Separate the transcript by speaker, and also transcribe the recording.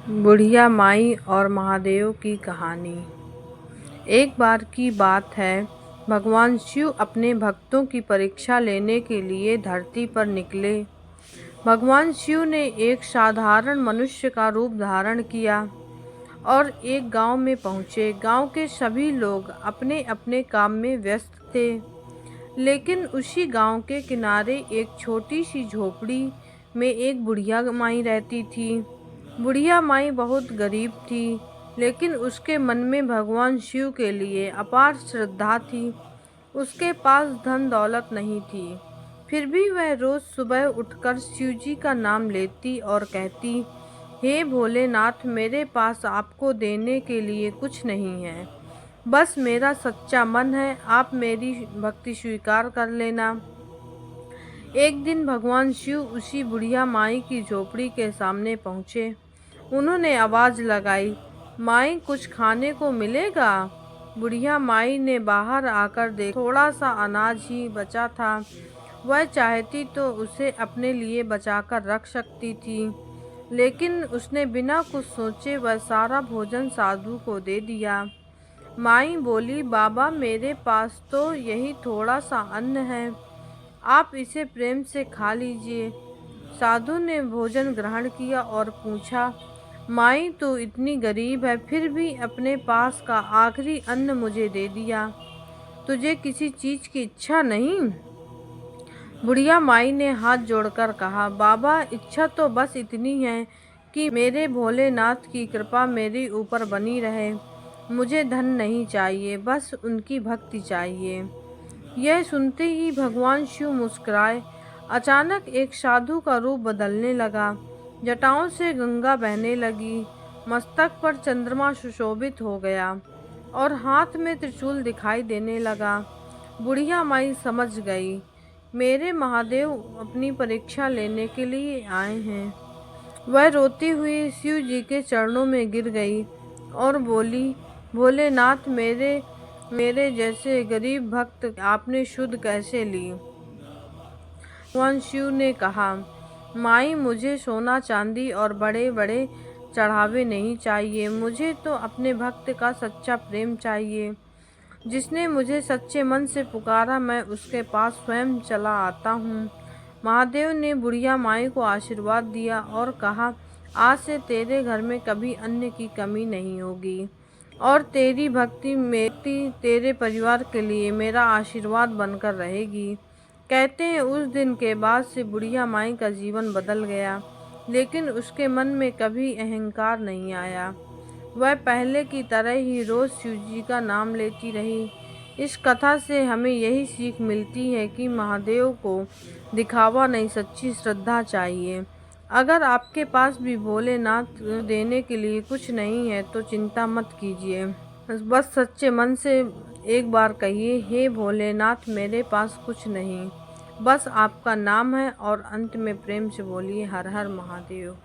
Speaker 1: बुढ़िया माई और महादेव की कहानी। एक बार की बात है, भगवान शिव अपने भक्तों की परीक्षा लेने के लिए धरती पर निकले। भगवान शिव ने एक साधारण मनुष्य का रूप धारण किया और एक गांव में पहुंचे। गांव के सभी लोग अपने अपने काम में व्यस्त थे, लेकिन उसी गांव के किनारे एक छोटी सी झोपड़ी में एक बुढ़िया माई रहती थी। बुढ़िया माई बहुत गरीब थी, लेकिन उसके मन में भगवान शिव के लिए अपार श्रद्धा थी। उसके पास धन दौलत नहीं थी, फिर भी वह रोज सुबह उठकर शिव जी का नाम लेती और कहती, हे भोलेनाथ, मेरे पास आपको देने के लिए कुछ नहीं है, बस मेरा सच्चा मन है, आप मेरी भक्ति स्वीकार कर लेना। एक दिन भगवान शिव उसी बुढ़िया माई की झोपड़ी के सामने पहुँचे। उन्होंने आवाज़ लगाई, माई, कुछ खाने को मिलेगा? बुढ़िया माई ने बाहर आकर देखा, थोड़ा सा अनाज ही बचा था। वह चाहती तो उसे अपने लिए बचाकर रख सकती थी, लेकिन उसने बिना कुछ सोचे वह सारा भोजन साधु को दे दिया। माई बोली, बाबा, मेरे पास तो यही थोड़ा सा अन्न है, आप इसे प्रेम से खा लीजिए। साधु ने भोजन ग्रहण किया और पूछा, माई, तू इतनी गरीब है, फिर भी अपने पास का आखिरी अन्न मुझे दे दिया, तुझे किसी चीज की इच्छा नहीं? बुढ़िया माई ने हाथ जोड़कर कहा, बाबा, इच्छा तो बस इतनी है कि मेरे भोलेनाथ की कृपा मेरे ऊपर बनी रहे। मुझे धन नहीं चाहिए, बस उनकी भक्ति चाहिए। यह सुनते ही भगवान शिव मुस्कुराए। अचानक एक साधु का रूप बदलने लगा। जटाओं से गंगा बहने लगी, मस्तक पर चंद्रमा सुशोभित हो गया और हाथ में त्रिशूल दिखाई देने लगा। बुढ़िया माई समझ गई, मेरे महादेव अपनी परीक्षा लेने के लिए आए हैं। वह रोती हुई शिव जी के चरणों में गिर गई और बोली, भोलेनाथ, मेरे जैसे गरीब भक्त आपने शुद्ध कैसे ली? भगवान शिव ने कहा, माई, मुझे सोना चांदी और बड़े बड़े चढ़ावे नहीं चाहिए, मुझे तो अपने भक्त का सच्चा प्रेम चाहिए। जिसने मुझे सच्चे मन से पुकारा, मैं उसके पास स्वयं चला आता हूँ। महादेव ने बुढ़िया माई को आशीर्वाद दिया और कहा, आज से तेरे घर में कभी अन्न की कमी नहीं होगी और तेरी भक्ति तेरे परिवार के लिए मेरा आशीर्वाद बनकर रहेगी। कहते हैं उस दिन के बाद से बुढ़िया माई का जीवन बदल गया, लेकिन उसके मन में कभी अहंकार नहीं आया। वह पहले की तरह ही रोज शिव जी का नाम लेती रही। इस कथा से हमें यही सीख मिलती है कि महादेव को दिखावा नहीं, सच्ची श्रद्धा चाहिए। अगर आपके पास भी भोलेनाथ देने के लिए कुछ नहीं है तो चिंता मत कीजिए, बस सच्चे मन से एक बार कहिए, हे भोलेनाथ, मेरे पास कुछ नहीं, बस आपका नाम है, और अंत में प्रेम से बोलिए, हर हर महादेव।